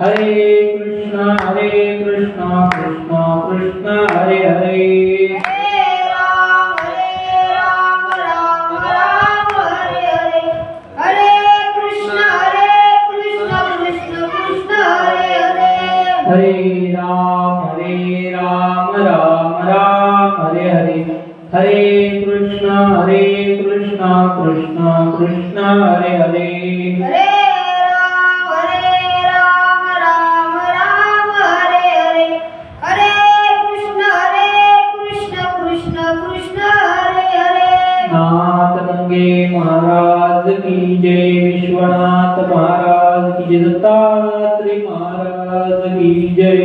हरे कृष्णा कृष्ण कृष्ण हरे हरे हरे राम राम राम हरे हरे हरे कृष्ण कृष्ण कृष्ण हरे हरे हरे राम राम हरे हरे हरे कृष्ण कृष्ण कृष्ण हरे हरे हरे राम राम हरे हरे हरे कृष्ण कृष्ण कृष्ण हरे हरे नाथ गंगे महाराज की जय विश्वनाथ महाराज की जय दत्तात्रेय महाराज की जय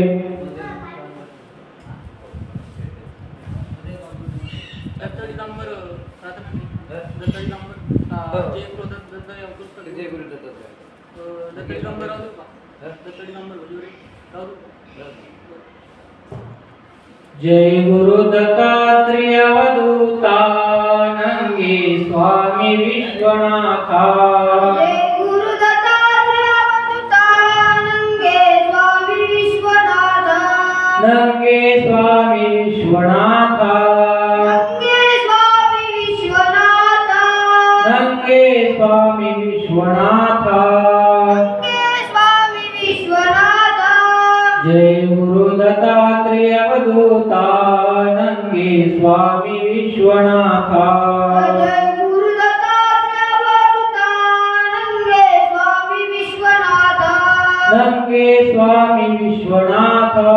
जय गुरु दत्तात्रेय अवधूता नंगे स्वामी विश्वनाथा जय गुरु दत्तात्रेय अवधूता नंगे स्वामी विश्वनाथा नंगे स्वामी विश्वनाथा नंगे स्वामी विश्वनाथा नंगे स्वामी विश्वनाथा नंगे स्वामी विश्वनाथा जय गुरु दत्तात्रेय अवधूता नंगे स्वामी विश्वनाथा जय गुरु दत्तात्रेय अवधूता नंगे स्वामी विश्वनाथा नंगे स्वामी विश्वनाथा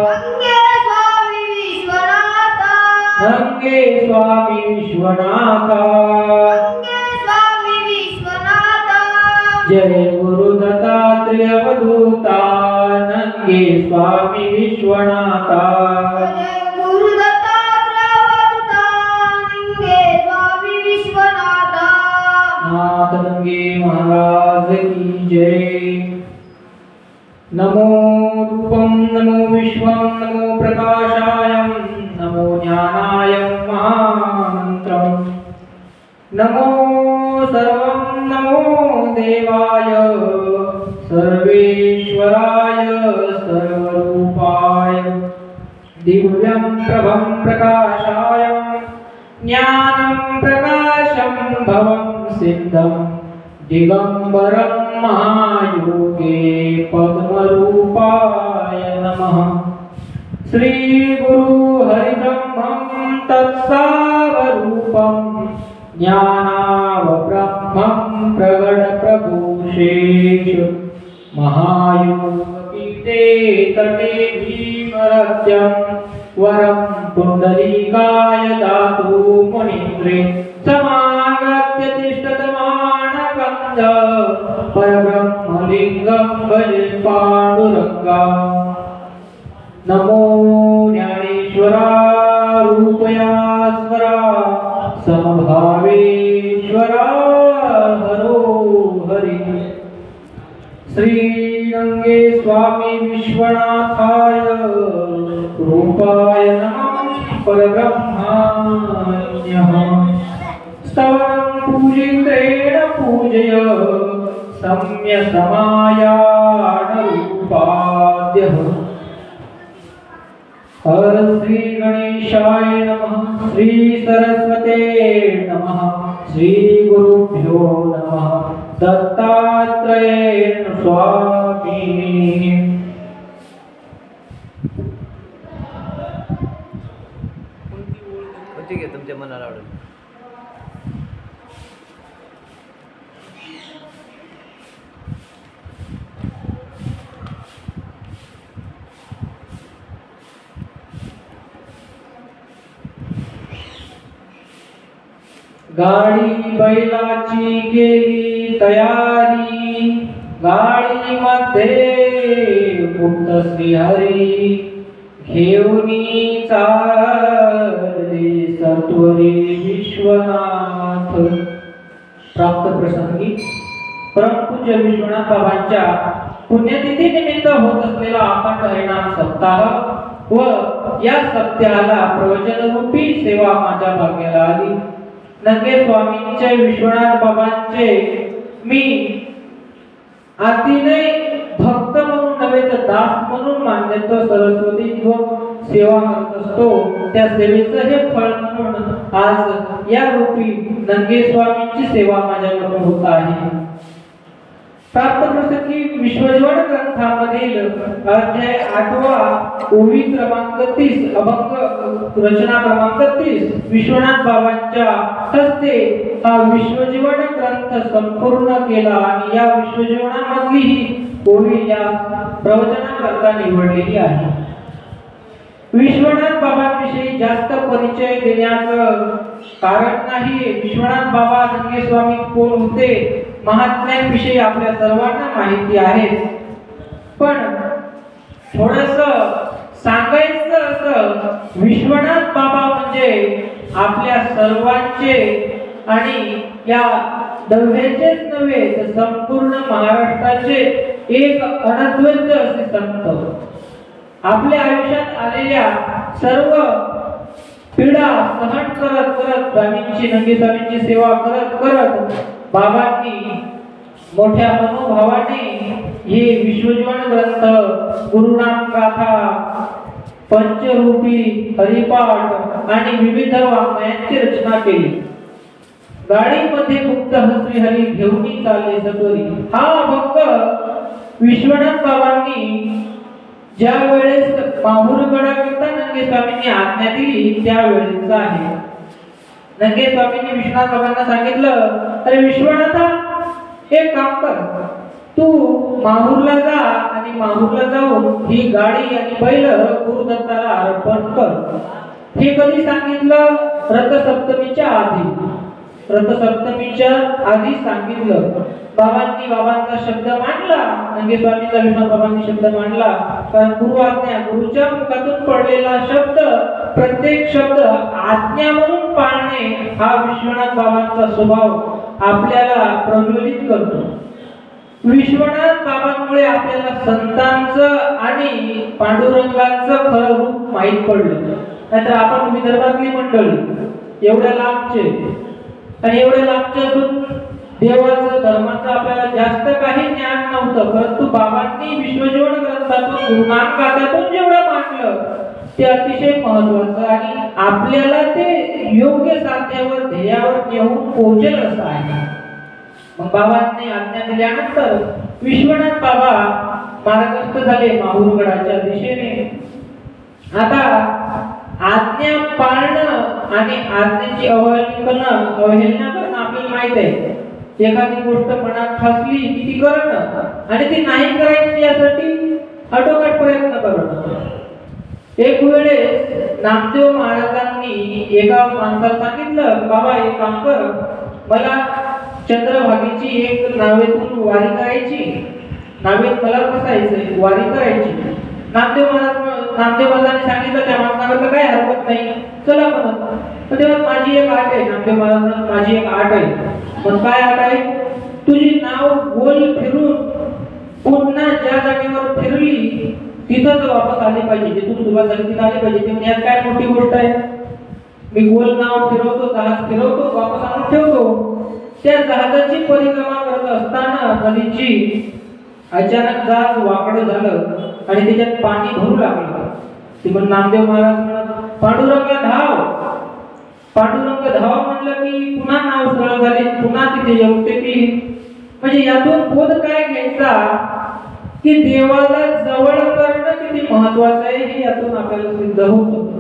नंगे स्वामी विश्वनाथा नंगे स्वामी विश्वनाथा नंगे स्वामी विश्वनाथा जय गुरु दत्तात्रेय अवधूता नंगे स्वामी विश्वनाथा जय गुरु दत्तात्रेय अवधूता नंगे स्वामी विश्वनाथा नाथ गंगे महाराज की जय नमो रूपं नमो विश्वं नमो प्रकाशायं नमो ज्ञानाय महामन्त्रं नमो सर्वं नमो देवाय सर्वेश्वराय सर्वरूपाय दिव्यं प्रभं प्रकाशाय ज्ञानं प्रकाशं भवं सिद्धं दिगंबरं महायोगे पद्मरूपाय नमः श्री गुरु हरिब्रह्मं तत्सावरूपं ज्ञानावब्रह्मं प्रगट प्रभुशेष महायोगपीठे तटे भीमरथ्यं वरं पुण्डरीकाय दातु मुनीन्द्रे समागत्य तिष्ठतमानकन्द परब्रह्मलिङ्गं भजे पाण्डुरङ्गा नमो ज्ञानेश्वरा रूपयास्वरा समभावेश्वरा हरो हरि श्रीरंगे स्वामी विश्वनाथाय रूपाय नमः परब्रह्मण्यः स्तवनं पूजितेन पूजय सम्यसमायाणरूपाद्यः श्री गणेशाय नमः श्री सरस्वते नमः श्री गुरुभ्यो नमः दत्तात्रेय स्वामी कोणती घे तुमच्या मनाला आवडेल गाडी बैलाची केली तयारी गाडीमध्ये गुप्त श्रीहरी घेऊनी चालले सत्वरी विश्वनाथ प्राप्त प्रसंगी परमपूज्य विश्वनाथ बाबांच्या पुण्यतिथी निमित्त होत असलेला अखंड हरिनाम सप्ताह व या सप्ताहाला प्रवचन रूपी सेवा माझ्या भाग्याला आली। नंगे स्वामींचे विश्वनाथ बाबांचे मी अतिनय भक्त म्हणून दास म्हणून मान्यता सरस्वतीत्व सेवा करत असतो, त्या सेवेचं हे फळ म्हणून आज या रूपी नंगे स्वामींची सेवा माझ्याकडून होत आहे. प्राप्त प्रसंगी विश्वजीवन ग्रंथामधील अध्याय 8 ओवी क्रमांक 30 अभंग रचना क्रमांक 30 विश्वनाथ बाबांच्या हस्ते हा विश्वजीवन ग्रंथ संपूर्ण केला आणि या विश्वजीवनामधली ही ओवी या प्रवचनाकरता निवडलेली आहे. विश्वनाथ बाबांविषयी जास्त परिचय देण्याचं कारण नाही. विश्वनाथ बाबा नंगे स्वामी कोण होते, महात्म्यांविषयी आपल्या सर्वांना माहिती आहे, पण थोडस सांगायचं असं, विश्वनाथ बाबा म्हणजे आपल्या सर्वांचे आणि या दव्याचेच नव्हे तर संपूर्ण महाराष्ट्राचे एक अनद्वैत असे संत. आपल्या आयुष्यात आलेल्या सर्व पीडा सहन करत करत स्वामींची नंगे स्वामींची सेवा करत करत बाबांनी मोठ्या मनोभावाने हे विश्वजीवन ग्रंथ, गुरुनाम गाथा, पंचरूपी हरिपाठ आणि विविध वाङ्मयांची रचना केली. गाडीमध्ये गुप्त हसरी हरी घेऊन चालले सत्वरी हा अभंग विश्वनाथ बाबांनी ज्या वेळेस माहुरगडाकरता नंगे स्वामींनी आज्ञा दिली त्या वेळेचा आहे. नंगे स्वामींनी विश्वनाथ बाबांना सांगितलं, अरे विश्वनाथा, एक काम कर, तू माहूरला जा आणि माहूरला जाऊन ही गाडी आणि बैल गुरुदत्ताला अर्पण कर. हे कधी सांगितलं? रथसप्तमीच्या आधी. रथसप्तमीच्या आधी सांगितलं. बाबांचा शब्द मांडला, नंगे स्वामींचा विश्वनाथ बाबांनी शब्द मांडला, कारण गुरु आज्ञा, गुरुच्या मुखातून पडलेला शब्द, प्रत्येक शब्द आज्ञा म्हणून पाळणे हा विश्वनाथ बाबांचा स्वभाव आपल्याला प्रज्वलित करतो. विश्वनाथ बाबांमुळे आपल्याला संतांचं आणि पांडुरंगाचं खरं रूप माहीत पडलं. नाहीतर आपण विदर्भातली मंडळी एवढ्या लांबचे आणि एवढ्या लांबचे असून देवाचं धर्माचं आपल्याला जास्त काही ज्ञान नव्हतं, परंतु बाबांनी विश्वजीवन ग्रंथातून गुरुनाम गाथ्यातून जेवढं मांडलं ते अतिशय महत्वाचं आणि आपल्याला ते योग्य साध्यावर ध्येयावर नेऊन पोहोचेल असं आहे. मग बाबांनी आज्ञा दिल्यानंतर विश्वनाथ बाबा मार्गस्थ झाले माहूरगडाच्या दिशेने. आता आज्ञा पाळणं आणि आज्ञेची अवहेलना करणं आपल्याला माहित आहे. एखादी गोष्ट मनात ठासली की ती करणं आणि ती नाही करायची यासाठी आटोकाट प्रयत्न करणं. एक वेळेस नामदेव महाराजांनी एका माणसाला सांगितलं, बाबा एक काम कर, मला चंद्रभागेची एक नावेतून वारी करायची, नावेत मला बसायचं, वारी करायची. नामदेव महाराजांनी सांगितलं, त्या माणसाला काय हरकत नाही, चला म्हणत. तेव्हा माझी एक आट आहे, नामदेव महाराजांना माझी एक आट आहे. मग काय आट आहे? तुझी नाव गोल फिरून पुन्हा ज्या जागेवर फिरली तिथंच वापस आली पाहिजे, जिथून सुरुवात झाली तिथं आली पाहिजे. ते यात काय मोठी गोष्ट आहे? मी गोल नाव फिरवतो, जहाज फिरवतो, वापस आणून ठेवतो. त्या जहाजाची परिक्रमा करत असताना नदीची अचानक जहाज वाकडं झालं आणि त्याच्यात पाणी भरू लागलं. ते पण नामदेव महाराज म्हणत, पांडुरंगा धाव. पांडुरंग धाव म्हणलं की पुन्हा नाव सरळ झाले, पुन्हा तिथे येऊते की. म्हणजे यातून बोध काय घ्यायचा की देवाला जवळ करणं किती महत्वाचं आहे हे यातून आपल्याला सिद्ध होतं.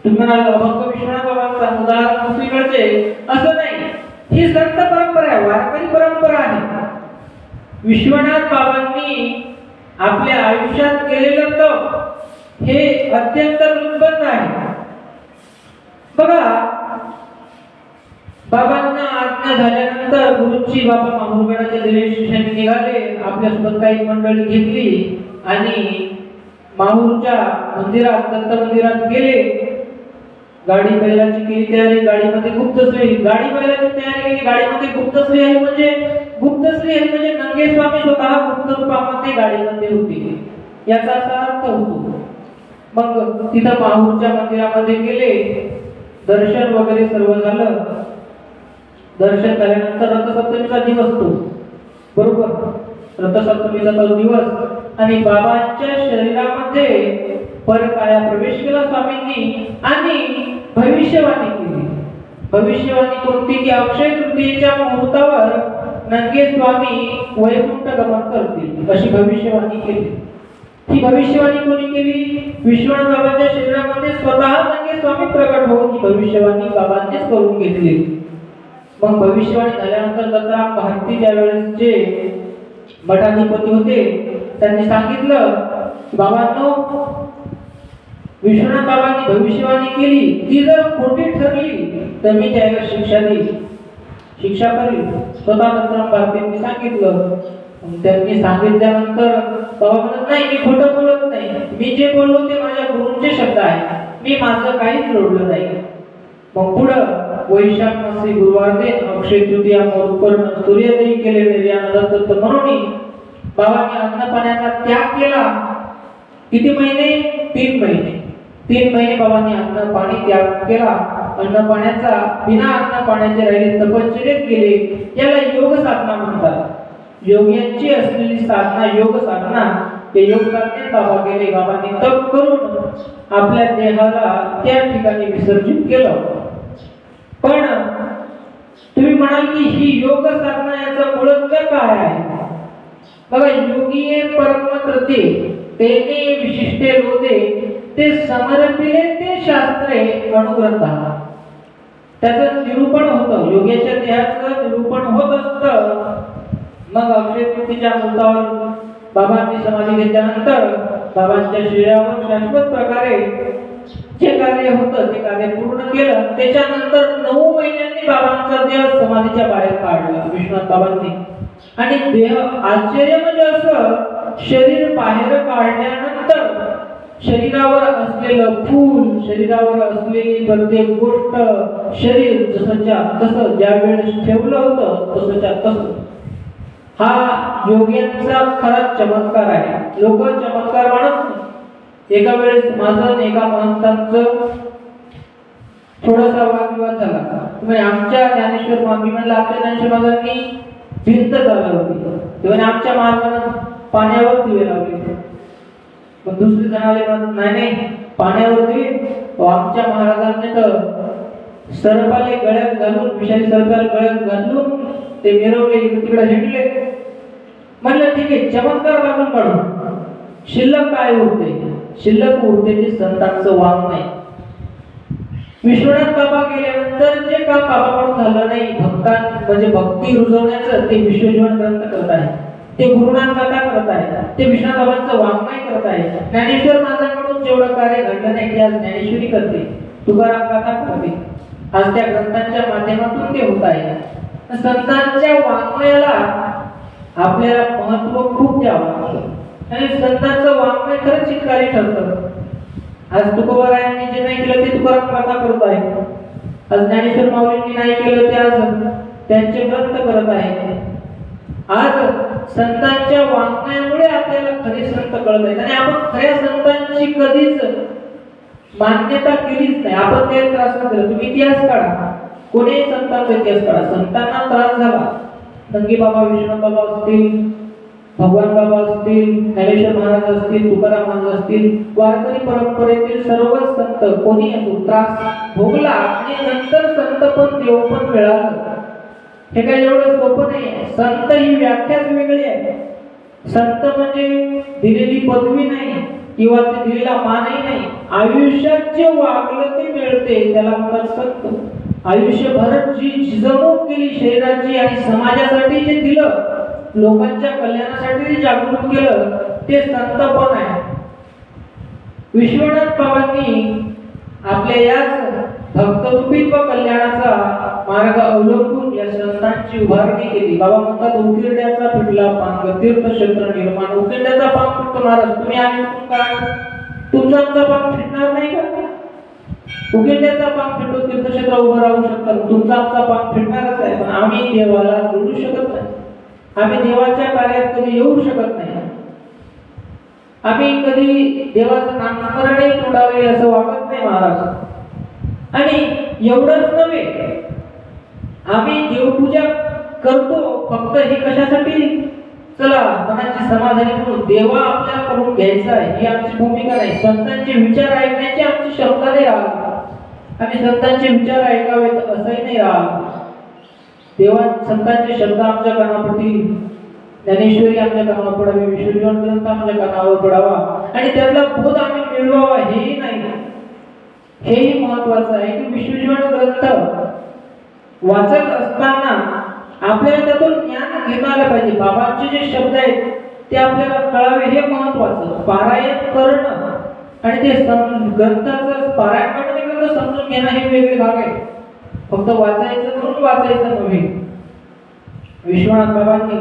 तुम्ही म्हणाल अभंग विश्वनाथ बाबांचा उदाहरण दुसरीकडचे, असं नाही. ही संत परंपरा आहे, वारकरी परंपरा आहे. विश्वनाथ बाबांनी आपल्या आयुष्यात केलेलं तप हे अत्यंत दुर्बल आहे. बघा, बाबांना आज्ञा झाल्यानंतर गुरुची बाबा माहूरगडाच्या दिशेने निघाले. आपल्यासोबत काही मंडळी घेतली आणि माहूरच्या मंदिरात, दत्त मंदिरात गेले. गाडी बैलाची केली तयारी, गाडीमध्ये गुप्तश्री. गाडी बैलाची तयारी केली, गाडीमध्ये गुप्तश्री आहे. म्हणजे नंगे स्वामी स्वतः गुप्त रूपामध्ये गाडीमध्ये होते, याचा असा अर्थ होतो. मग तिथं माहूरच्या मंदिरामध्ये गेले, दर्शन वगैरे सर्व झालं. दर्शन झाल्यानंतर रथसप्तमीचा दिवस तो, बरोबर, रथसप्तमीचा तो दिवस आणि बाबांच्या शरीरामध्ये परकाया प्रवेश केला स्वामींनी आणि भविष्यवाणी केली. भविष्यवाणी कोणती की अक्षय तृतीयेच्या मुहूर्तावर नंगे स्वामी वैकुंठ गमन करतील अशी भविष्यवाणी केली. ही भविष्यवाणी कोणी केली? विश्वनाथ बाबांच्या शरीरामध्ये स्वतः नंगे स्वामी प्रकट होऊन ही भविष्यवाणी बाबांनीच करून घेतली. मग भविष्यवाणी झाल्यानंतर दत्तराम भारती त्यावेळेसचे मठाधिपती होते, त्यांनी सांगितलं की बाबांनो, विश्वनाथ बाबांनी भविष्यवाणी केली, ती जर खोटी ठरली तर मी त्याला शिक्षा देईल, शिक्षा करेल. स्वतः दत्तराम भारतींनी सांगितलं. त्यांनी सांगितल्यानंतर बाबा म्हणत नाही, मी खोटं बोलत नाही, मी जे बोललो ते माझ्या गुरूंचे शब्द आहेत, मी माझं काहीच जोडलं नाही. मग पुढं वैशाख मासी गुरुवार दिन अक्षय तृतीया मोरपर्ण सूर्योदयी केले निर्यानंद दत्त म्हणून बाबांनी अन्न पाण्याचा त्याग केला. किती महिने? 3 महिने. 3 महिने बाबांनी अन्न पाणी त्याग केला. अन्न पाण्याचा बिना अन्न पाण्याचे राहिले तपश्चर्येत गेले. याला योग साधना म्हणतात. योग्यांची असलेली साधना योग साधना. ते योग साधनेत बाबा गेले. बाबांनी तप करून आपल्या देहाला त्या ठिकाणी विसर्जित केलं. पण तुम्ही म्हणाल की ही योग साधना याचा मूळच काय आहे? बघा, योगी परमत्रते तेने विशिष्टे रोधे ते समर्पिले ते शास्त्रे अनुग्रंथ. त्याचं निरूपण होतं, योग्याच्या देहाचं निरूपण होत असतं. मग अक्षय तृतीयेच्या मुहूर्तावर बाबांनी समाधी घेतल्यानंतर बाबांच्या शरीरावर शाश्वत प्रकारे जे कार्य होतं ते कार्य पूर्ण केलं. त्याच्यानंतर 9 महिन्यांनी बाबांचा देह समाधीच्या बाहेर काढला विश्वनाथ बाबांनी. आणि देह आश्चर्य म्हणजे असं, शरीर बाहेर काढल्यानंतर शरीरावर असलेलं फूल, शरीरावर असलेली प्रत्येक गोष्ट, शरीर जसंच्या तसं ज्या वेळेस ठेवलं होतं तसंच्या तसं. हा योग्यांचा खरा चमत्कार आहे. लोक चमत्कार म्हणत. एका वेळेस माझं एका महंतांचं थोडासा वादविवाद झाला. म्हणजे आमच्या ज्ञानेश्वर स्वामी म्हणलं, आमच्या ज्ञानेश्वर महाराजांनी भिंत चालवली होती, तेव्हा आमच्या महाराजांना पाण्यावर दिवे लावले. मग दुसरे जण आले, नाही नाही पाण्यावर दिवे, आमच्या महाराजांनी तर सरपाले गळ्यात घालून, विषारी सरपाल गळ्यात घालून ते मिरवले, तिकडे हिंडले. म्हणलं ठीक आहे, चमत्कार बाजून काढून शिल्लक काय उरते? शिल्लक उरते ते संतांचं वांग नाही. विश्वनाथ बाबा गेल्यानंतर जे काम बाबाकडून झालं नाही, भक्तां म्हणजे भक्ती रुजवण्याचं, ते विश्वजीवन ग्रंथ करत आहे, ते गुरुनाथ कथा करत आहे, ते विश्वनाथ बाबांचं वाङ्मय करत आहे. ज्ञानेश्वर माझ्याकडून जेवढं कार्य घडलं नाही ते आज ज्ञानेश्वरी करते, तुकाराम कथा करते. आज त्या ग्रंथांच्या माध्यमातून ते होत आहे. संतांच्या वाङ्मयाला आपल्याला महत्व खूप द्यावं लागतं आणि संतांचं वाङ्मय खरंच चित्कारी ठरतं. आज तुकोबारायांनी जे नाही केलं ते तुकाराम कथा करत आहे. आज ज्ञानेश्वर माऊलींनी नाही केलं ते आज त्यांचे ग्रंथ करत आहे. आज संतांच्या वाङ्मयामुळे आपल्याला खरे संत कळत आहेत आणि आपण खऱ्या संतांची कधीच मान्यता केलीच नाही. आपण ते त्रास न केला. तुम्ही इतिहास काढा, कोणी संतांचा इतिहास काढा, संतांना त्रास झाला. नंगी बाबा, विश्वनाथ बाबा असतील, भगवान बाबा असतील, ज्ञानेश्वर महाराज असतील, तुकाराम महाराज असतील, वारकरी परंपरेतील सर्वच संत कोणी असो त्रास भोगला आणि नंतर संत पण देव पण मिळालं. हे काय एवढं सोपं नाही. संत ही व्याख्याच वेगळी आहे. संत म्हणजे दिलेली पदवी नाही किंवा ते दिलेला मानही नाही. आयुष्यात जे वागलं ते मिळते त्याला म्हणतात संत. आयुष्यभर जी झिजवणूक केली शरीराची आणि समाजासाठी जे दिलं, लोकांच्या कल्याणासाठी जे जागृत केलं, ते संतपण आहे. विश्वनाथ बाबांनी आपल्या याच भक्तरूपीत्व कल्याणाचा मार्ग अवलंबून या संतांची उभारणी केली. बाबा म्हणतात, उकिरड्याचा पिटला पांग तीर्थक्षेत्र निर्माण. उकिरड्याचा पांग फक्त महाराज तुम्ही आम्ही काय तुमचा आमचा पांग फिटणार नाही का? उकिरड्याचा पांग फिटो तीर्थक्षेत्र उभं राहू शकतात, तुमचा आमचा पांग फिटणारच आहे. पण आम्ही देवाला जोडू शकत नाही. आम्ही देवाच्या कार्यात कधी येऊ शकत नाही. आम्ही कधी देवाचं नामस्मरणही तोडावे असं वागत नाही महाराज. आणि एवढंच नव्हे, आम्ही देवपूजा करतो फक्त हे कशासाठी? चला मनाची समाधानी करून देवा आपल्याकडून घ्यायचा आहे ही आमची भूमिका नाही. संतांचे विचार ऐकण्याची आमची क्षमता नाही राहत. आम्ही संतांचे विचार ऐकावेत असंही नाही राहत. देवा संतांचे शब्द आमच्या कानाप्रती, ज्ञानेश्वरी आमच्या कानावर पडावी, विश्वजीवन ग्रंथ आमच्या कानावर पडावा आणि त्यातला बोध आम्ही मिळवावा हेही नाही. हेही महत्वाचं आहे की विश्वजीवन ग्रंथ वाचत असताना आपल्याला त्यातून ज्ञान घेता आलं पाहिजे. बाबांचे जे शब्द आहेत ते आपल्याला कळावे हे महत्वाचं. पारायण करणं आणि ते ग्रंथाचं पारायण करणं आणि ग्रंथ समजून घेणं हे वेगळे भाग आहे. फक्त वाचायचं म्हणून वाचायचं नव्हे. विश्वनाथ बाबांनी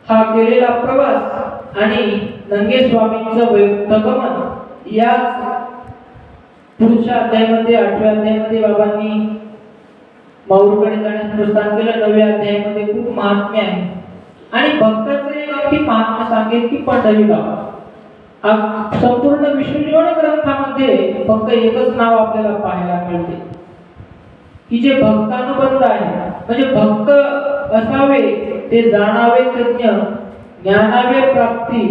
हा केलेला प्रवास आणि नंगे स्वामींचं वैकुंठगमन याच पुढच्या अध्यायामध्ये 8व्या अध्यायामध्ये बाबांनी माऊरकडे जाण्यास प्रस्थान केलं. 9व्या अध्यायामध्ये खूप महात्म्य आहे आणि भक्ताचं एक अगदी महात्म्य सांगेल की पंढरीगाव. संपूर्ण विश्वजीवन ग्रंथामध्ये फक्त एकच नाव आपल्याला पाहायला मिळते की जे भक्तानुबंध आहे. म्हणजे भक्त असावे ते जाणावे तज्ञ, ज्ञानावे प्राप्ती,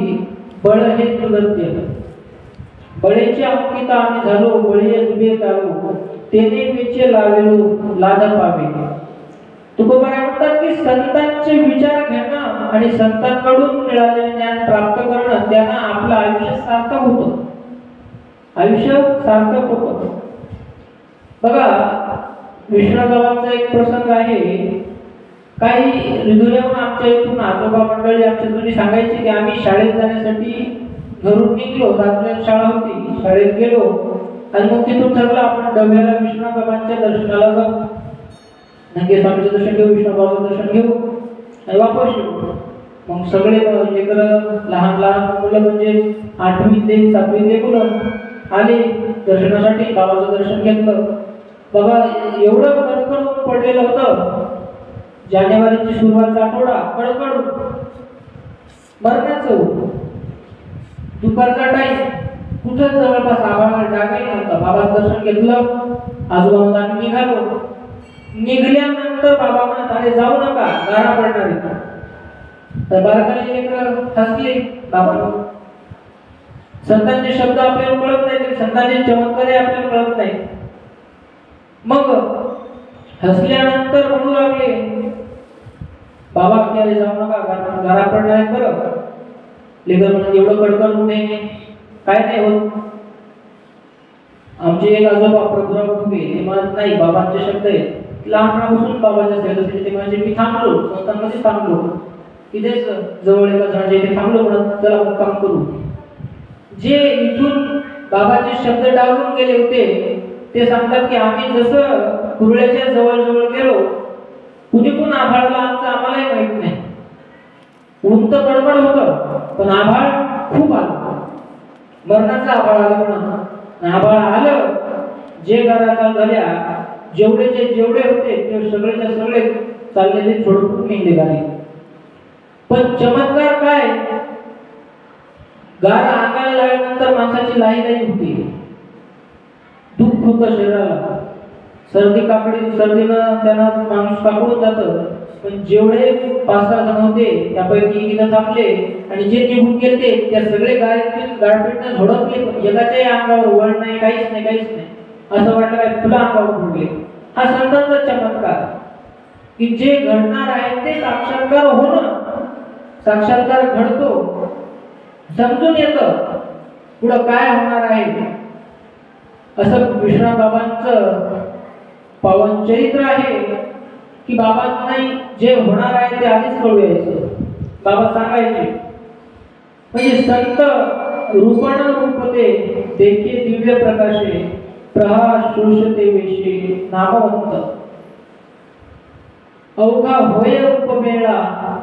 बळ हे दुर्गत्य. बळेचे अंकिता आम्ही झालो, बळी दुबे चालू, तेने वेचे लावेलो लाद पावे. तुकोबाराय म्हणतात की संतांचे विचार घेणं आणि संतांकडून मिळालेले ज्ञान प्राप्त करणं त्यानं आपलं आयुष्य सार्थक होतं. आयुष्य सार्थक होतं. बघा विश्वनाथ बाबांचा एक प्रसंग आहे. काही हृदयाहून आमच्या इथून आजोबा मंडळी आमच्या जुनी सांगायची की आम्ही शाळेत जाण्यासाठी घरून निघलो, रात्री शाळा होती, शाळेत गेलो आणि मग तिथून ठरलं आपण डब्याला विश्वनाथ बाबांच्या दर्शनाला जाऊ. नंगे स्वामीचं दर्शन घेऊ, विष्णू बाबाचं दर्शन घेऊ आणि वापस येऊ. मग सगळे लेकरं लहान लहान मुलं म्हणजे 8वी ते 7वी मुलं आले दर्शनासाठी. बाबाचं दर्शन घेतलं. बाबा एवढं कडकडून पडलेलं होतं. जानेवारीची सुरुवातचा आठवडा कडकडून मरणाचं होतं. दुपारचा टाईम कुठं जवळपास आभाळाला डागाही नव्हता. बाबाचं दर्शन घेतलं. आजोबांना आम्ही निघालो. निघाल्यानंतर बाबा म्हणत अरे जाऊ नका, गारा पडणार आहे. तर बारकाले लेकरं हसले. बाबा संतांचे शब्द आपल्याला कळत नाही, संतांचे चमत्कार आपल्याला कळत नाही. मग हसल्यानंतर म्हणू लागले बाबा की जाऊ नका, गारा पडणार आहे. बरं लेकर म्हणत एवढं कडकडून नाही, काय नाही होत. आमचे एक आजोबा प्रभुराव फुगे ते म्हणत नाही बाबांचे शब्द आहेत. लहानपणापासून बाबाच्या सेवेसाठी ते म्हणजे मी थांबलो, संतांमध्ये थांबलो, तिथेच जवळ एका झाडाच्या इथे थांबलो. म्हणत चला मग काम करू. जे इथून बाबाचे शब्द डावलून गेले होते ते सांगतात की आम्ही जसं कुरळ्याच्या जवळ जवळ गेलो, कुणी कोण आभाळला आमचं आम्हालाही माहित नाही. ऊन तर कडकड होतं पण आभाळ खूप आलं. मरणाचं आभाळ आलं. म्हणून आभाळ आलं. जे घराचा झाल्या जेवढे होते ते सगळेच्या सगळे चाललेले सोडून निघले गाडी. पण चमत्कार काय, गार अंगाला लागल्यानंतर माणसाची लाही होती, दुःख होतं शरीराला, सर्दीनं त्यांना माणूस कापडून जातं. पण जेवढे 5-6 जण होते त्यापैकी इथं थांबले आणि जे निघून गेले त्या सगळे गारपीटनं झोडपले. पण एकाच्याही अंगावर वळ नाही, काहीच नाही. असं वाटलं काय तुला अंगावर पडले. हा संतांचा चमत्कार की जे घडणार आहे ते साक्षात्कार होणं, साक्षात्कार घडतो, समजून येतं पुढं काय होणार आहे. असं विश्वनाथ बाबांचं पावन चरित्र आहे की बाबांना जे होणार आहे ते आधीच कळू यायचं. बाबा सांगायचे म्हणजे संत रूपण रूपते देखे दिव्य प्रकाशे प्रहार शोषते वेशे नामवंत अवघा होय उपमेळा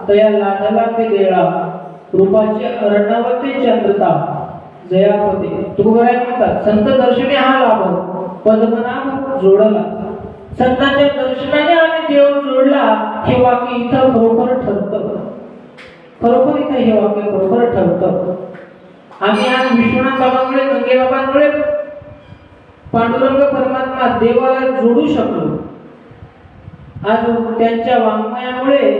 तया लाधला ते देळा रूपाचे अर्णवते चंद्रता जयापते. तुकोबाराय म्हणतात संत दर्शने हा लाभ पद्मनाभ जोडला. संतांच्या दर्शनाने आम्ही देव जोडला. हे वाक्य इथं खरोखर ठरतं. खरोखर इथं हे वाक्य खरोखर ठरतं. आम्ही आज विश्वनाथ बाबांमुळे, गंगे बाबांमुळे पांडुरंग परमात्मा देवाला जोडू शकलो. आज त्यांच्या वाङ्मयामुळे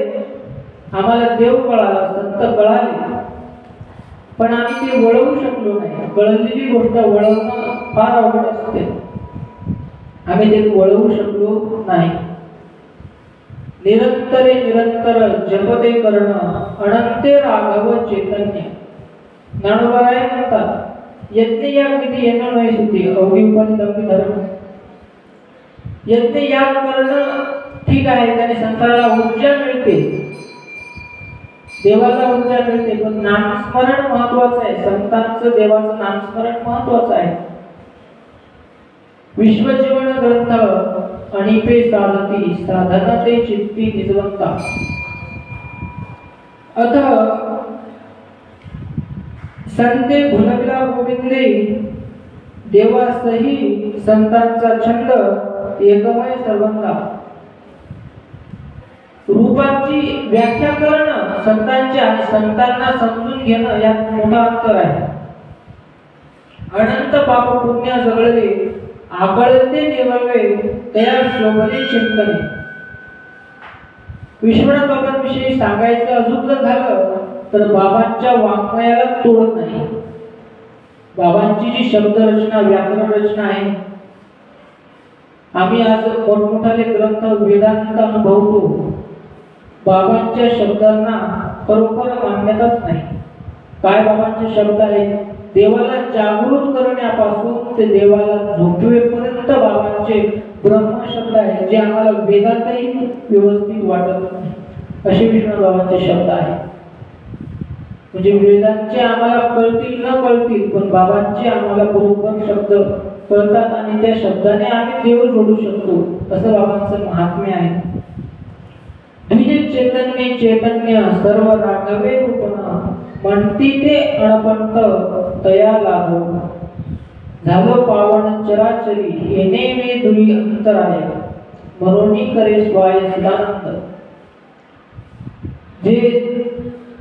आम्हाला देव कळाला, संत कळाले, पण आम्ही ते वळवू शकलो नाही. कळलेली गोष्ट वळवणं फार अवघड असते. आम्ही ते वळवू शकलो नाही. निरंतर जपते कर्ण अनंते राघव चैतन्य. ज्ञानोबाराय म्हणतात, यज्ञ याग विधी येणं नाही सुधी अवघी उपाधी दंभी धर्म. यज्ञ याग करणं ठीक आहे, त्याने संसाराला ऊर्जा मिळते, देवाला ऊर्जा मिळते, पण नामस्मरण महत्वाचं आहे. संतांचं देवाचं नामस्मरण महत्वाचं आहे. विश्वजीवन ग्रंथ आणि पे साधती साधन ते चित्ती निजवंता. अथ संते भुलविला गोविंदे देवासही संतांचा छंद एकमय सर्वंता. रूपाची व्याख्या करणं संतांच्या आणि संतांना समजून घेणं यात मोठा अंतर आहे. अनंत पाप पुण्य जगळले आकळते निवळले त्या शोभले चिंतने. विश्वनाथ बाबांविषयी सांगायचं अजून जर झालं तर बाबांच्या वाङ्मयाला तोड नाही. बाबांची जी शब्द रचना, व्याकरण रचना आहे, आम्ही आज मोठमोठाले ग्रंथ वेदांत अनुभवतो, बाबांच्या शब्दांना खरोखर मान्यताच नाही. काय बाबांचे शब्द आहेत? देवाला जागृत करण्यापासून ते देवाला झोपवेपर्यंत बाबांचे ब्रह्मशब्द आहेत, जे आम्हाला वेदातही व्यवस्थित वाटत नाही, असे विष्णू बाबांचे शब्द आहेत. म्हणजे वेदांचे आम्हाला कळतील न कळतील, पण बाबांचे आम्हाला बरोबर शब्द कळतात आणि त्या शब्दाने आम्ही देव जोडू शकतो, असं बाबांचं महात्म्य आहे. द्विज चैतन्य चैतन्य सर्व राघवे रूपना म्हणती ते अणपंत तया लागो. झालो पावन चराचरी येणे वे दुरी अंतराय मरोनी करे स्वाय सदानंद. जे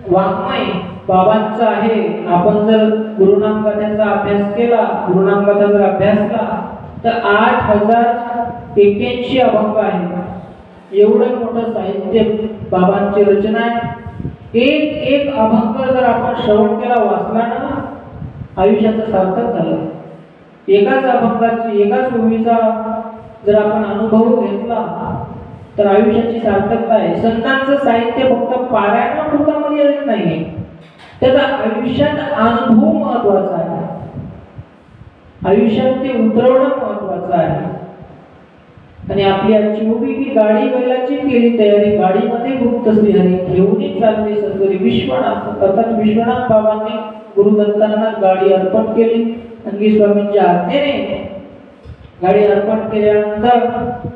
वाङ्मय बाबांचं आहे, आपण जर गुरुनाम गाथ्याचा अभ्यास केला, गुरुनाम गाथा जर अभ्यासला तर 8081 अभंग आहे. एवढं मोठं साहित्य बाबांची रचना आहे. एक एक अभंग जर आपण श्रवण केला, वाचला ना, आयुष्याचं सार्थक झालं. एकाच अभंगाची, एकाच ओवीचा जर आपण अनुभव घेतला तर आयुष्याची सार्थकता आहे. संतांचं साहित्य फक्त पारायणापुरता मर्यादित नाही, त्याचा आयुष्यात अनुभव महत्वाचा आहे, आयुष्यात ते उतरवणं महत्वाचं आहे. आणि आपली आजची उभी की गाडी बैलाची केली तयारी, गाडीमध्ये गुप्त श्रीहरी घेऊन चालले सद्गुरू विश्वनाथ. अर्थात विश्वनाथ बाबांनी गुरुदत्तांना गाडी अर्पण केली. अंगी स्वामींच्या आज्ञेने गाडी अर्पण केल्यानंतर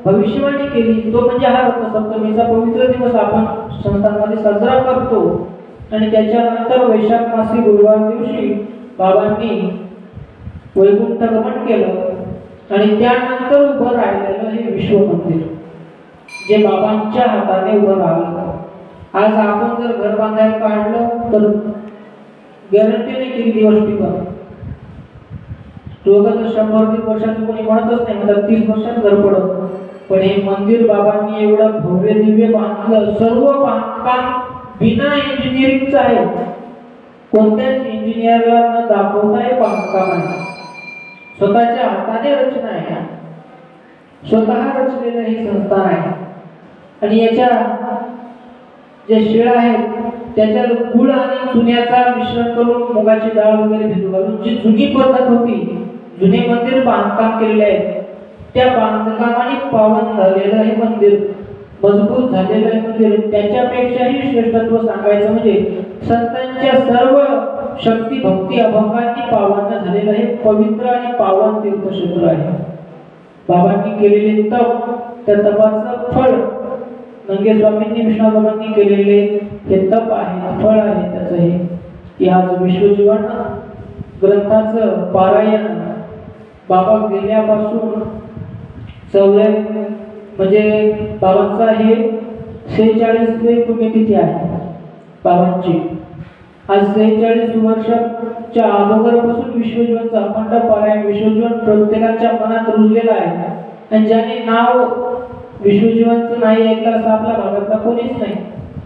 भविष्यवाणी केली. तो म्हणजे हा रथसप्तमीचा पवित्र दिवस आपण संस्थांमध्ये साजरा करतो. आणि त्याच्यानंतर वैशाख मासी गुरुवार दिवशी बाबांनी वैकुंठ गमन केलं. आणि त्यानंतर उभं राहिलेलं हे विश्व मंदिर, जे बाबांच्या हाताने उभं राहिलं. आज आपण जर घर बांधायला काढलं तर गॅरंटी नाही किती दिवस टिकत. दोघं तर 100-150 वर्षाचं कोणी म्हणतच नाही, म्हणतात 30 वर्षात घर पडत. पण हे मंदिर बाबांनी एवढं भव्य दिव्य बांधलं. सर्व बांधकाम बिना इंजिनिअरिंगचं आहे, कोणत्याच इंजिनियरला न दाखवता हे बांधकाम आहे. स्वतःच्या हाताने रचना आहे, स्वतः रचलेलं हे संस्थान आहे. आणि याच्या ज्या शिळा आहेत त्याच्यात गुळ आणि चुन्याचा मिश्रण करून मुगाची डाळ वगैरे भिजू घालून जी जुनी पद्धत होती, जुने मंदिर बांधकाम केलेले आहे, त्या बांधकामाने पावन झालेलं हे मंदिर, मजबूत झालेलं हे मंदिर. त्याच्यापेक्षाही श्रेष्ठत्व सांगायचं म्हणजे संतांच्या सर्व शक्ती भक्ती अभंगांनी पावन झालेलं हे पवित्र आणि पावन तीर्थक्षेत्र आहे. बाबांनी केलेले तप, त्या तपाचं फळ नंगे स्वामींनी विष्णूबाबांनी केलेले हे तप आहे, फळ आहे त्याचं हे, की आज विश्वजीवन ग्रंथाचं पारायण बाबा गेल्यापासून म्हणजे बाबांचा हे 46वी पुण्यतिथी आहे बाबांची. आज 46 वर्षाच्या अगोदरपासून विश्वजीवनचं अखंड पारायण, विश्वजीवन प्रत्येकाच्या मनात रुजलेलं आहे. आणि ज्याने नाव विश्वजीवनचं नाही ऐकलं असं आपल्या भागातला कोणीच नाही.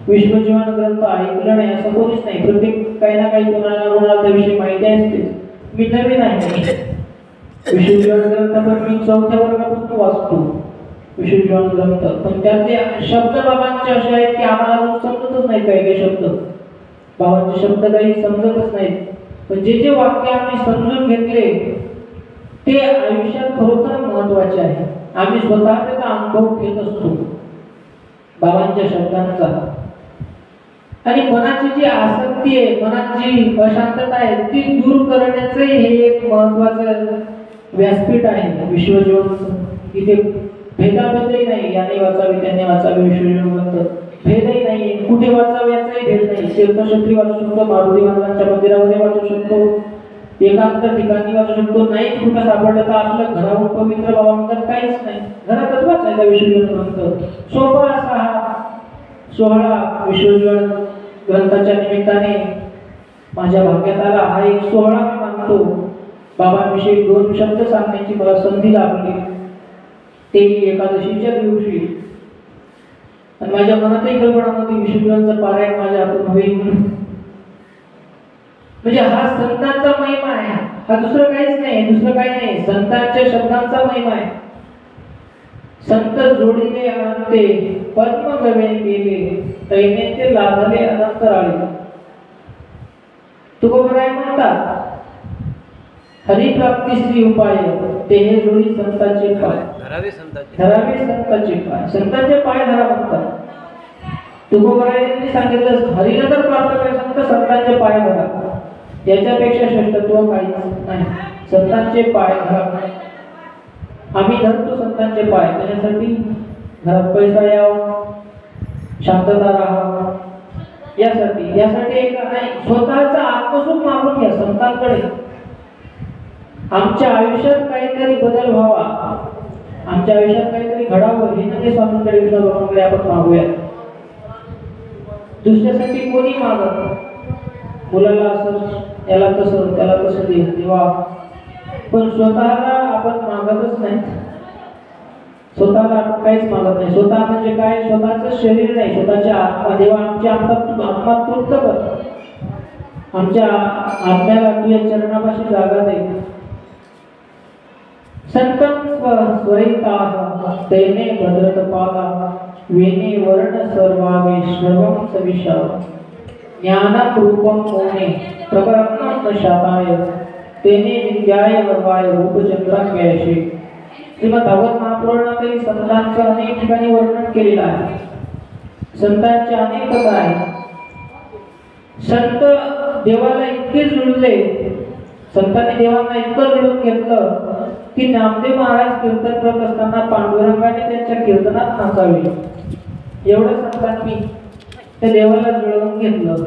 विश्वजीवन ग्रंथ ऐकलं नाही असं कोणीच नाही. प्रत्येक काही ना काही कोणाला त्याविषयी माहिती असते. मी नवीन आहे. विश्वजीवन ग्रंथ पण मी 4थ्या वर्गापासून वाचतो विश्वजीवन ग्रंथ. पण त्यातले शब्द बाबांचे असे आहेत की आम्हाला समजतच नाही. काही शब्द बाबांचे शब्द काही समजतच नाहीत. पण जे वाक्य आम्ही समजून घेतले ते आयुष्यात खरोखर महत्वाचे आहे. आम्ही स्वतः त्याचा अनुभव घेत असतो बाबांच्या शब्दांचा. आणि मनाची जी आसक्ती आहे, मनात जी अशांतता आहे ती दूर करण्याचं हे एक महत्वाचं व्यासपीठ आहे विश्वजीवन. इथे भेदाभेदही नाही. याने वाचावे त्याने वाचावे विश्वजीवन ग्रंथ. भेदही नाही. कुठे वाचावे याचाही भेद नाही. तीर्थक्षेत्री वाचू शकतो, मारुती महाराजांच्या मंदिरामध्ये वाचू शकतो, एकांत ठिकाणी वाचू शकतो. नाही कुठं सापडलं तर आपलं घरावर पवित्र बाबा म्हणतात काहीच नाही, घरातच वाचायचा विश्वजीवन ग्रंथ. सोपा असा हा सोहळा विश्वजीवन ग्रंथाच्या निमित्ताने माझ्या भाग्यात आला. हा एक सोहळा मी मानतो. बाबांविषयी 2 शब्द सांगण्याची मला संधी लाभली ते एकादशीच्या दिवशी. आणि माझ्या मनातही कल्पना नव्हती विश्वजीवनचं पारायण माझ्या हातून होईल. म्हणजे हा संतांचा महिमा आहे. हा दुसरं काहीच नाही, दुसरं काही नाही. संतांच्या शब्दांचा महिमा आहे. संत जोडीने अनंते पद्म गवे केले तैने ते लाभले अनंतराळे. तुकोबराय म्हणतात हरिप्राप्तीसी उपाय ते हे जोडी संतांचे पाय धरावे. संतांचे पाय, संतांचे पाय धरा म्हणतात. तुकोबरायांनी सांगितलं हरीला तर प्राप्त करायचं संतांचे पाय धरा. याच्यापेक्षा श्रेष्ठत्व काहीच नाही. संतांचे पाय धरा. आम्ही धरतो संतांचे पाय. त्याच्यासाठी घरात पैसा यावा, शांतता राहावा, यासाठी एक नाही स्वतःचा आत्मसुख मागून घ्या संतांकडे. आमच्या आयुष्यात काहीतरी बदल व्हावा, आमच्या आयुष्यात काहीतरी घडावं हे म्हणजे स्वामींकडे विष्णूबाबांकडे आपण मागूया. दुसऱ्यासाठी कोणी मागत, मुलाला असं, याला तसं, त्याला तसं दे देवा. पण स्वतःला आपण मागतच नाही. स्वतःला आपण काहीच मागत नाही. स्वतः म्हणजे काय? स्वतःचं शरीर नाही, स्वतःच्या आत्मा. देवा आमच्या आत्मा तृप्त कर. आमच्या आत्म्याला तुझ्या चरणापाशी जागा दे. संतम स्वरिता तैने भद्रत पादा वेने वर्ण सर्वावे सर्वं सविशाव ज्ञानम रूपम मोने प्रकरणं शाताय तेने विद्याय वर्वाय रूपचंद्राव्यायशे. श्रीमद भागवत महापुराणातही संतांचं अनेक ठिकाणी वर्णन केलेलं आहे. संतांचे अनेक कथा आहेत. संत देवाला इतके जुळले, संतांनी देवांना इतकं जुळून घेतलं की नामदेव महाराज कीर्तन करत असताना पांडुरंगाने त्यांच्या कीर्तनात नाचावे. एवढं संतांनी त्या देवाला जुळवून घेतलं.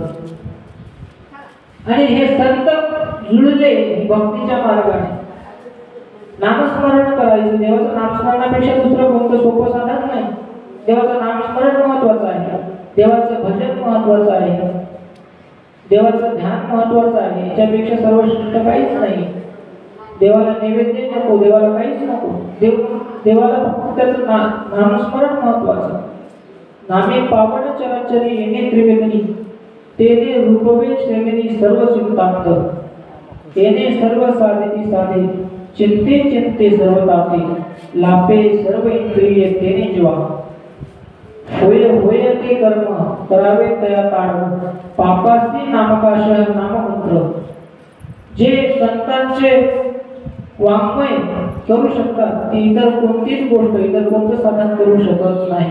आणि हे संत जुळले भक्तीच्या मार्गाने. नामस्मरण करायचं. देवाचं नामस्मरणापेक्षा दुसरं कोणतं सोपं साधन नाही. देवाचं नामस्मरण महत्वाचं आहे, देवाचं भजन महत्वाचं आहे, देवाचं ध्यान महत्वाचं आहे. याच्यापेक्षा सर्वश्रेष्ठ काहीच नाही. देवाला नैवेद्य नको, देवाला काहीच नको. देवाला फक्त त्याचं नामस्मरण महत्वाचं. नामे पावन चराचरी येणे त्रिवेदनी तेने रूपवे सेवेनी सर्व सिद्धांत तेने सर्व साधेती साधे चिंते चिंते सर्व ताते लापे सर्व इंद्रिये तेने जीवा होय होय ते कर्म करावे तया ताड पापासी नामकाश नाममंत्र. जे संतांचे वाङ्मय करू शकतात ती इतर कोणतीच गोष्ट, इतर कोणतं साधन करू शकत नाही.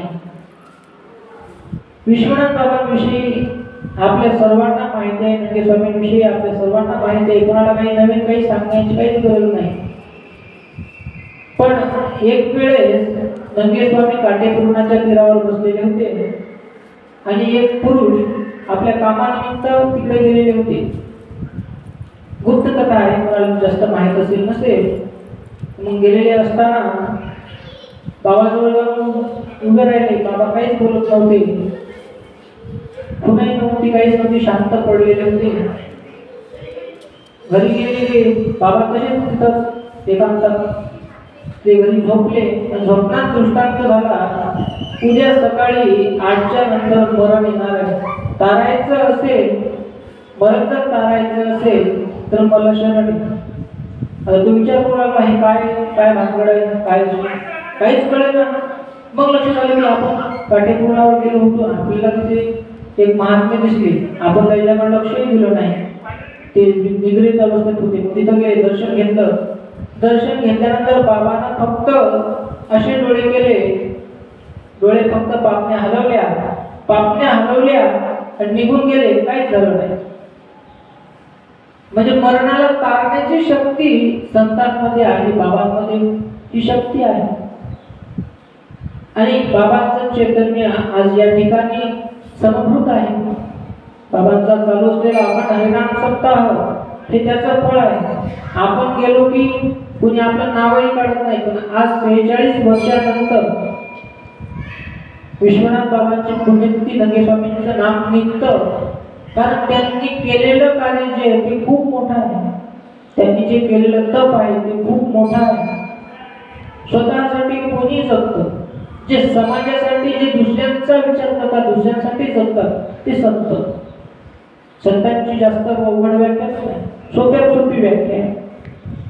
विश्वनाथ बाबांविषयी आपल्या सर्वांना माहिती आहे. म्हणजे स्वामींविषयी आपल्या सर्वांना माहिती आहे. कोणाला काही नवीन काही सांगण्याची काहीच गरज नाही. पण एक वेळेस नंगे स्वामी काटेपूर्णाच्या तीरावर बसलेले होते आणि एक पुरुष आपल्या कामानिमित्त तिकडे गेलेले होते. गुप्त कथा आहे, मला जास्त माहित असेल नसेल. मग गेलेले असताना बाबाजवळ जाऊन उभे राहिले. बाबा काहीच बोलत नव्हते, कुणाही नव्हती, काहीच नव्हती, शांत पडलेले होते. घरी गेलेले बाबा तसेच तिथंच एकांतात ते घरी झोपले. झोपण्यात दृष्टांत झाला उद्या सकाळी 8च्या नंतर मरण येणार आहे. तारायचं असेल, मरण जर तारायचं असेल तर मला शरण आहे. आता तू विचार करू लागला हे काय काय भानगड आहे, काय काहीच कळेल ना. मग लक्षात आलं की आपण काटेपूर्णावर गेलो होतो, आपल्याला तिथे एक महात्मे दिसले, आपण त्याच्याकडे लक्षही दिलं नाही, ते निद्रित अवस्थेत होते. तिथं गेले, दर्शन घेतलं. दर्शन घेतल्यानंतर बाबांना फक्त असे डोळे केले, डोळे फक्त पापण्या हलवल्या आणि निघून गेले, काहीच झालं नाही. म्हणजे मरणाला तारण्याची शक्ती संतांमध्ये आहे, बाबांमध्ये ती शक्ती आहे. आणि बाबांचं चैतन्य आज या ठिकाणी समभूत आहे. बाबांचा चालू असलेला आपण हरिनाम सप्ताह हे त्याचं फळ आहे. आपण गेलो की कुणी आपलं नावही काढत नाही, पण आज 46 वर्षानंतर विश्वनाथ बाबांची पुण्यतिथी नंगे स्वामींचं नाम निघतं. कारण त्यांनी केलेलं कार्य जे आहे ते खूप मोठं आहे. त्यांनी जे केलेलं तप आहे ते खूप मोठं आहे. स्वतःसाठी कोणी जगतं, जे समाजासाठी, जे दुसऱ्यांचा विचार करतात, दुसऱ्यांसाठी जगतात ते संत. संतांची जास्त अवघड व्याख्याच नाही, सोप्यात सोपी व्याख्या आहे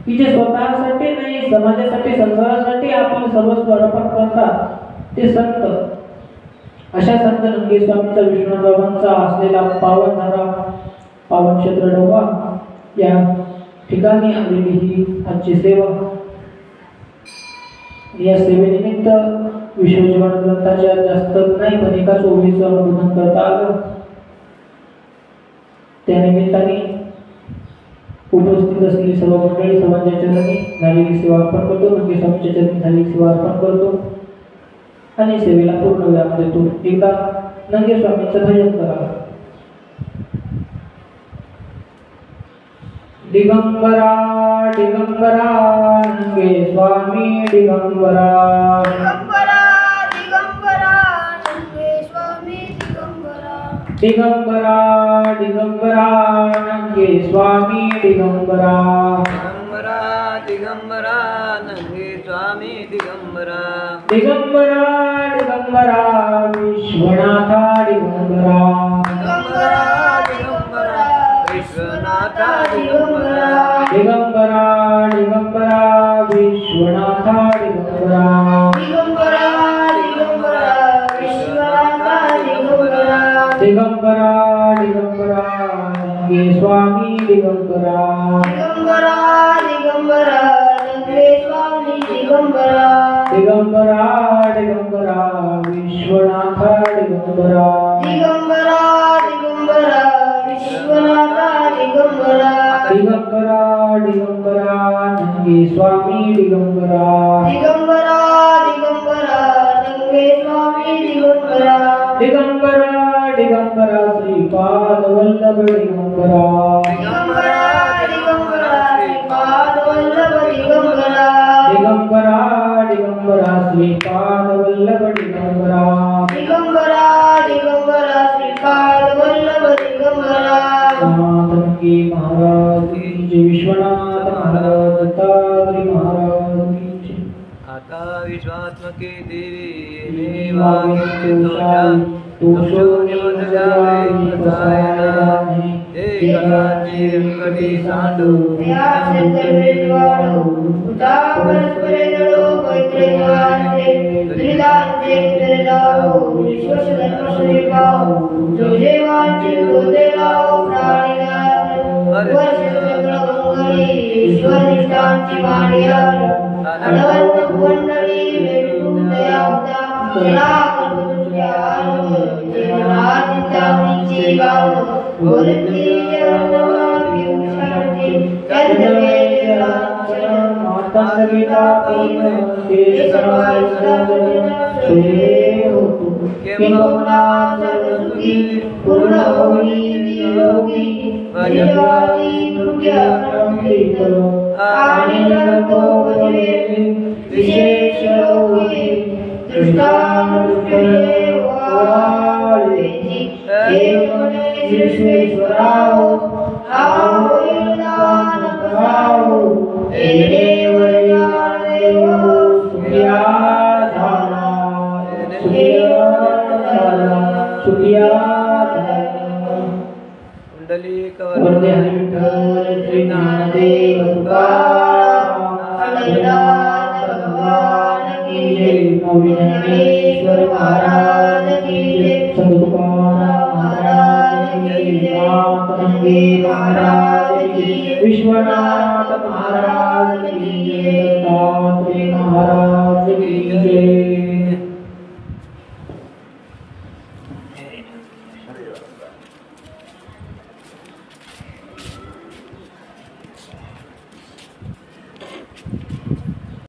की जे स्वतःसाठी नाही, समाजासाठी, संसारासाठी आपण सर्वस्व अर्पण करतात ते संत. अशा संत नंगे स्वामींचा, विश्वनाथ बाबांचा असलेला पावन धारा, पावन क्षेत्र डोबा या ठिकाणी आलेली ही आजची सेवा. या सेवेनिमित्त विश्वजीवन ग्रंथाच्या जास्त नाही पण एकाच ओळीचं अनुमोदन करता आलं. त्यानिमित्ताने उपस्थित असलेली सर्व मंडळी, सर्वांच्या चरणी झालेली सेवा अर्पण करतो, नंगे स्वामींच्या चरणी झालेली सेवा अर्पण करतो आणि सेवेला पूर्ण विराम देतो. एकदा नंगे स्वामींचं भजन करा. दिगंबरा दिगंबरा नंगे स्वामी दिगंबरा, दिगंबरा दिगंबरा नंगे स्वामी दिगंबरा, दिगंबरा दिगंबरा नंगे स्वामी दिगंबरा, दिगंबरा दिगंबरा नंगे स्वामी दिगंबरा, दिगंबरा दिगंबरा विश्वनाथा दिगंबरा, दिगंबरा दिगंबरा विश्वनाथा दिगंबरा, दिगंबरा दिगंबरा विश्वनाथा दिगंबरा, दिगंबरा दिगंबरा विश्वनाथा दिगंबरा, दिगंबरा दिगंबरा नंगे स्वामी दिगंबरा, दिगंबरा दिगंबरा नंगे स्वामी दिगंबरा, दिगंबरा दिगंबरा विश्वनाथा दिगंबरा, दिगंबरा दिगंबरा विश्वनाथा दिगंबरा, दिगंबरा दिगंबरा नंगे स्वामी दिगंबरा, दिगंबरा दिगंबरा नंगे स्वामी दिगंबरा, दिगंबरा दिगंबरा श्रीपाद वल्लभ दिगंबरा, दिगंबरा दिगंबरा श्रीपाद वल्लभ दिगंबरा, दिगंबरा दिगंबरा श्रीपाद वल्लभ दिगंबरा, दिगंबरा दिगंबरा श्रीपाद वल्लभ दिगंबरा, नाथ की महाराज की जय, विश्वनाथ महाराज, दत्तात्रय महाराज की जय. आता विश्वात्मके देवी देवागे नेवागे दोषो निवजावे बसायला देवाचे कडी सांडू या संतरे द्वारो उता परस्परे दळो मैत्री निवांते त्रिदांते त्रिदाहो विश्वश धर्म श्रीपाहो तुझे वांचे तुझे लाओ प्राणिनाथ वर्ष चक्र मंगली ईश्वर निष्ठांची मांडिया अनवंत कुंडली वेणुक दया होता चला कल्पतुझ्या चिंता मिची गाव बोलती माता सविता ते पूर्ण होई वियोगी भजवादी दुर्ग्या आणि रंगो भजवे विशेष होई दृष्टानुष्ठे वाळेची एक मने विश्वेश्वराओ आओ दान कराओ हे देव ज्ञान देव सुखिया झाला सुखिया वरदे हरी विठ्ठल श्री ज्ञानदेव तुकाराम भगवान की जय ज्ञानेश्वर महाराज की जय संत तुकाराम महाराज की जय नाथ महाराज की विश्वनाथ